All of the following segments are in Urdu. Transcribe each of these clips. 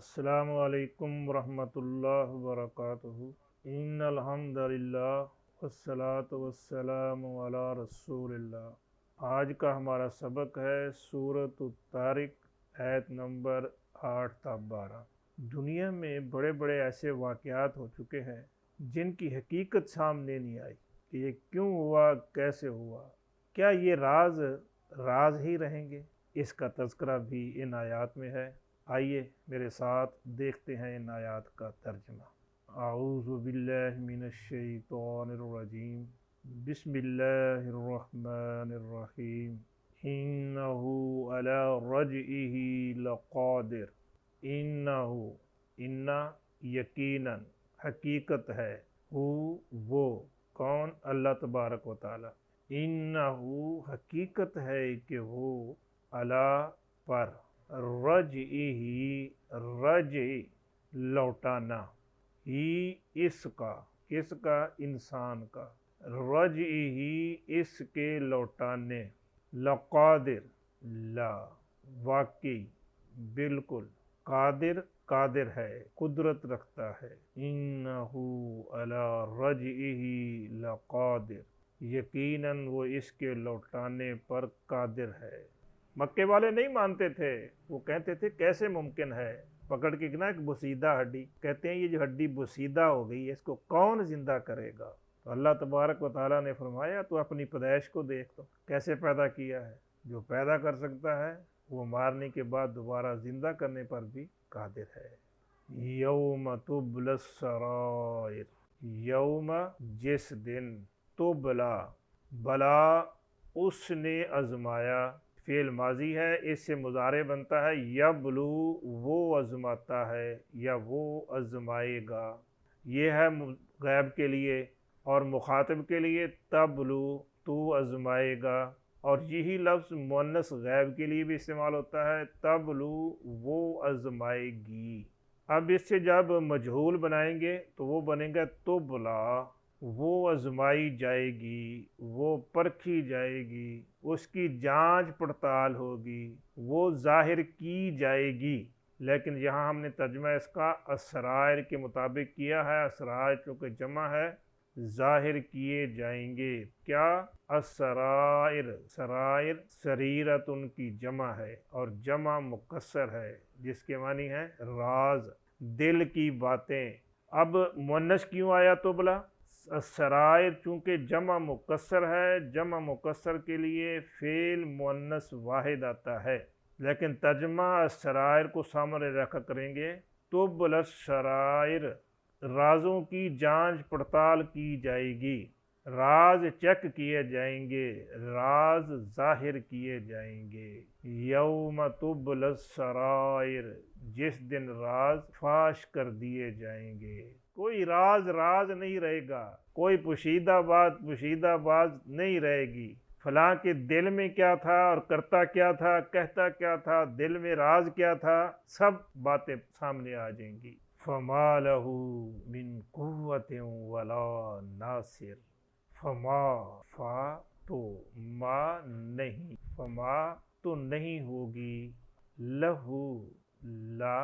السلام علیکم ورحمۃ اللہ وبرکاتہ۔ ان الحمد للہ والصلاۃ والسلام علی رسول اللہ۔ آج کا ہمارا سبق ہے سورۃ الطارق، آیت نمبر 8 تا 12۔ دنیا میں بڑے بڑے ایسے واقعات ہو چکے ہیں جن کی حقیقت سامنے نہیں آئی کہ یہ کیوں ہوا، کیسے ہوا، کیا یہ راز ہی رہیں گے؟ اس کا تذکرہ بھی ان آیات میں ہے۔ آئیے میرے ساتھ دیکھتے ہیں ان آیات کا ترجمہ۔ اعوذ باللہ من الشیطان الرجیم، بسم اللہ الرحمن الرحیم۔ انہ علی رجعہ لقادر، انہ یقیناً، حقیقت ہے، وہ کون؟ اللہ تبارک و تعالی۔ انہ حقیقت ہے کہ وہ اللہ پر، رجع لوٹانا، ہی اس کا، کس کا؟ انسان کا، رجع ہی اس کے لوٹانے، لقادر، لا واقعی، بالکل، قادر ہے، قدرت رکھتا ہے۔ انہو علی رجعہ لقادر، یقیناً وہ اس کے لوٹانے پر قادر ہے۔ مکے والے نہیں مانتے تھے، وہ کہتے تھے کیسے ممکن ہے؟ پکڑ کے نا ایک بوسیدہ ہڈی، کہتے ہیں یہ جو ہڈی بوسیدہ ہو گئی ہے اس کو کون زندہ کرے گا؟ تو اللہ تبارک و تعالیٰ نے فرمایا تو اپنی پیدائش کو دیکھ، تو کیسے پیدا کیا ہے؟ جو پیدا کر سکتا ہے وہ مارنے کے بعد دوبارہ زندہ کرنے پر بھی قادر ہے۔ یوم تبلی السرائر، یوم جس دن، تبلا بلا اس نے آزمایا، فعل ماضی ہے، اس سے مضارع بنتا ہے یبلو، وہ آزماتا ہے یا وہ آزمائے گا۔ یہ ہے غیب کے لیے، اور مخاطب کے لیے تبلو، تو آزمائے گا، اور یہی لفظ مؤنث غیب کے لیے بھی استعمال ہوتا ہے، تبلو، وہ آزمائے گی۔ اب اس سے جب مجہول بنائیں گے تو وہ بنے گا تبلا، وہ آزمائی جائے گی، وہ پرکھی جائے گی، اس کی جانچ پڑتال ہوگی، وہ ظاہر کی جائے گی۔ لیکن یہاں ہم نے ترجمہ اس کا اسرائر کے مطابق کیا ہے، اسرائر چونکہ جمع ہے، ظاہر کیے جائیں گے۔ کیا؟ اسرائر، سرائر سریرت ان کی جمع ہے، اور جمع مکسر ہے جس کے معنی ہے راز، دل کی باتیں۔ اب مؤنث کیوں آیا تبلا؟ سرائر چونکہ جمع مکسر ہے، جمع مکسر کے لیے فعل مؤنث واحد آتا ہے، لیکن ترجمہ سرائر کو سامنے رکھ کریں گے، تبلا السرائر، رازوں کی جانچ پڑتال کی جائے گی، راز چیک کیے جائیں گے، راز ظاہر کیے جائیں گے۔ یوم تبلی السرائر، جس دن راز فاش کر دیے جائیں گے۔ کوئی راز نہیں رہے گا، کوئی پوشیدہ بات نہیں رہے گی۔ فلاں کے دل میں کیا تھا اور کرتا کیا تھا، کہتا کیا تھا، دل میں راز کیا تھا، سب باتیں سامنے آ جائیں گی۔ فما لہ من قوت ولا ناصر، فا تو ما نہیں، فما تو نہیں ہوگی، لہو لا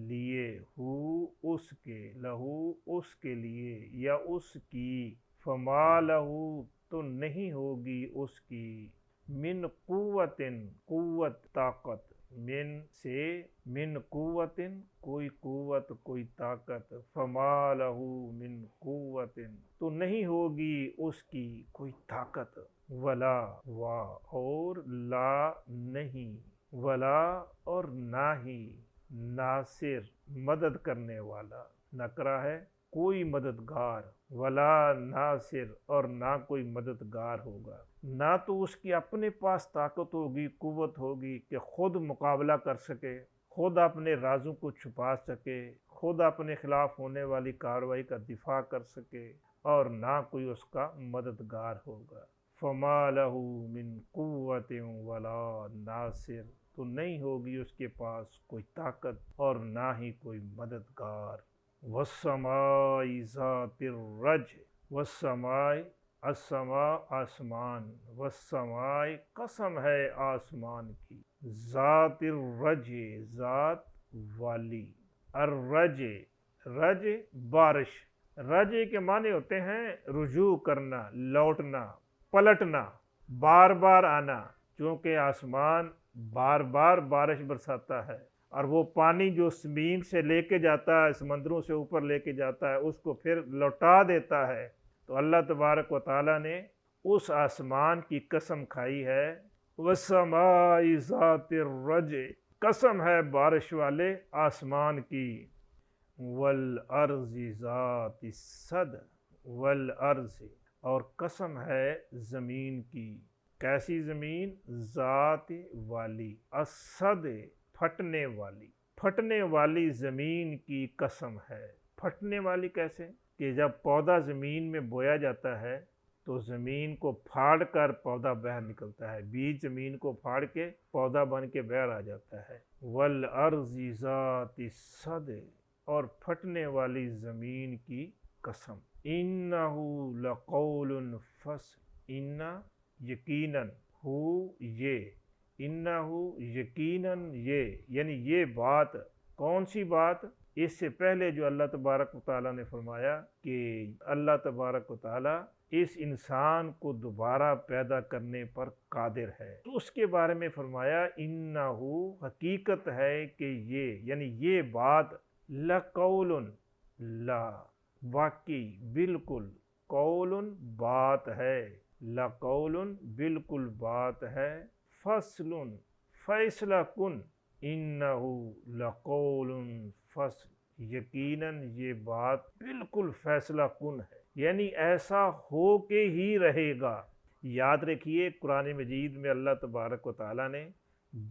لیے، ہو اس کے، لہو اس کے لیے یا اس کی، فما لہو تو نہیں ہوگی اس کی، من قوت، قوت طاقت، من سے، من قوت کوئی قوت کوئی طاقت، فما لہو من قوت تو نہیں ہوگی اس کی کوئی طاقت، ولا وا اور لا نہیں، ولا اور نہ ہی، ناصر مدد کرنے والا، نکرہ ہے، کوئی مددگار، ولا ناصر اور نہ کوئی مددگار ہوگا۔ نہ تو اس کی اپنے پاس طاقت ہوگی، قوت ہوگی کہ خود مقابلہ کر سکے، خود اپنے رازوں کو چھپا سکے، خود اپنے خلاف ہونے والی کارروائی کا دفاع کر سکے، اور نہ کوئی اس کا مددگار ہوگا۔ فما لہ من قوت ولا ناصر تو نہیں ہوگی اس کے پاس کوئی طاقت اور نہ ہی کوئی مددگار۔ والسماء ذات الرج، والسماء، السماء آسمان، والسماء قسم ہے آسمان کی، ذات الرج ذات والی، الرج، رج بارش، رج کے معنی ہوتے ہیں رجوع کرنا، لوٹنا، پلٹنا، بار بار آنا، چونکہ آسمان بار بار بارش برساتا ہے اور وہ پانی جو زمین سے لے کے جاتا ہے، سمندروں سے اوپر لے کے جاتا ہے، اس کو پھر لوٹا دیتا ہے۔ تو اللہ تبارک و تعالیٰ نے اس آسمان کی قسم کھائی ہے، وَالسَّمَاءِ ذَاتِ الرَّجْعِ، قسم ہے بارش والے آسمان کی، وَالْأَرْضِ ذَاتِ الصَّدْعِ، وَالْأَرْضِ، اور قسم ہے زمین کی، کیسی زمین؟ ذات والی، الصَّدْعِ، پھٹنے والی، پھٹنے والی زمین کی قسم ہے۔ پھٹنے والی کیسے؟ کہ جب پودا زمین میں بویا جاتا ہے تو زمین کو پھاڑ کر پودا باہر نکلتا ہے، بیج زمین کو پھاڑ کے پودا بن کے باہر آ جاتا ہے۔ وَالْأَرْضِ ذَاتِ الصَّدْعِ، اور پھٹنے والی زمین کی قسم۔ إِنَّهُ لَقَوْلٌ فَصْلٌ، اِنَّ یقیناً، ہو یہ، انَّهُ یقیناً یہ، یعنی یہ بات، کون سی بات؟ اس سے پہلے جو اللہ تبارک و تعالیٰ نے فرمایا کہ اللہ تبارک و تعالیٰ اس انسان کو دوبارہ پیدا کرنے پر قادر ہے، تو اس کے بارے میں فرمایا انَّهُ، حقیقت ہے کہ یہ، یعنی یہ بات، لَقَوْلٌ، لا، واقعی، بالکل، قول، بات ہے، لَقَوْلٌ، بالکل بات ہے، فصل، فیصلہ کن، انَّهُ لَقَوْلٌ فصل، یقیناً یہ بات بالکل فیصلہ کن ہے، یعنی ایسا ہو کے ہی رہے گا۔ یاد رکھیے قرآن مجید میں اللہ تبارک و تعالیٰ نے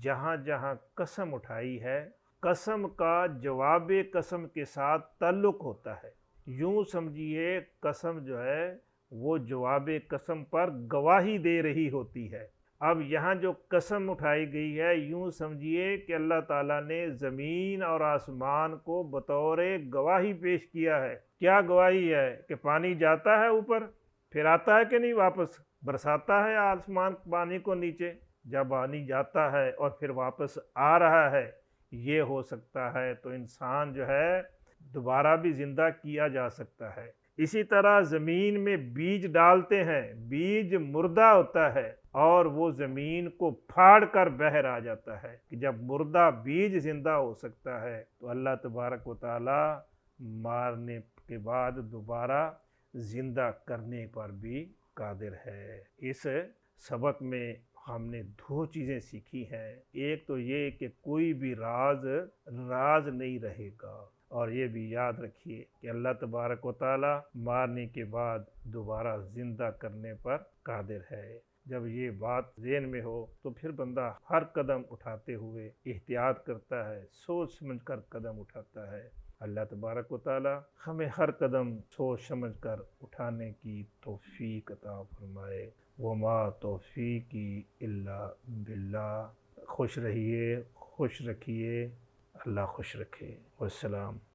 جہاں جہاں قسم اٹھائی ہے، قسم کا جواب قسم کے ساتھ تعلق ہوتا ہے۔ یوں سمجھیے قسم جو ہے وہ جواب قسم پر گواہی دے رہی ہوتی ہے۔ اب یہاں جو قسم اٹھائی گئی ہے، یوں سمجھیے کہ اللہ تعالیٰ نے زمین اور آسمان کو بطور گواہی پیش کیا ہے۔ کیا گواہی ہے؟ کہ پانی جاتا ہے اوپر، پھر آتا ہے کہ نہیں واپس، برساتا ہے آسمان پانی کو نیچے، جب پانی جاتا ہے اور پھر واپس آ رہا ہے، یہ ہو سکتا ہے، تو انسان جو ہے دوبارہ بھی زندہ کیا جا سکتا ہے۔ اسی طرح زمین میں بیج ڈالتے ہیں، بیج مردہ ہوتا ہے اور وہ زمین کو پھاڑ کر باہر آ جاتا ہے، کہ جب مردہ بیج زندہ ہو سکتا ہے تو اللہ تبارک و تعالی مارنے کے بعد دوبارہ زندہ کرنے پر بھی قادر ہے۔ اس سبق میں ہم نے دو چیزیں سیکھی ہیں، ایک تو یہ کہ کوئی بھی راز نہیں رہے گا، اور یہ بھی یاد رکھیے کہ اللہ تبارک و تعالی مارنے کے بعد دوبارہ زندہ کرنے پر قادر ہے۔ جب یہ بات ذہن میں ہو تو پھر بندہ ہر قدم اٹھاتے ہوئے احتیاط کرتا ہے، سوچ سمجھ کر قدم اٹھاتا ہے۔ اللہ تبارک و تعالی ہمیں ہر قدم سوچ سمجھ کر اٹھانے کی توفیق عطا فرمائے۔ وما توفیقی الا باللہ۔ خوش رہیے، خوش رکھیے، اللہ خوش رکھے۔ والسلام۔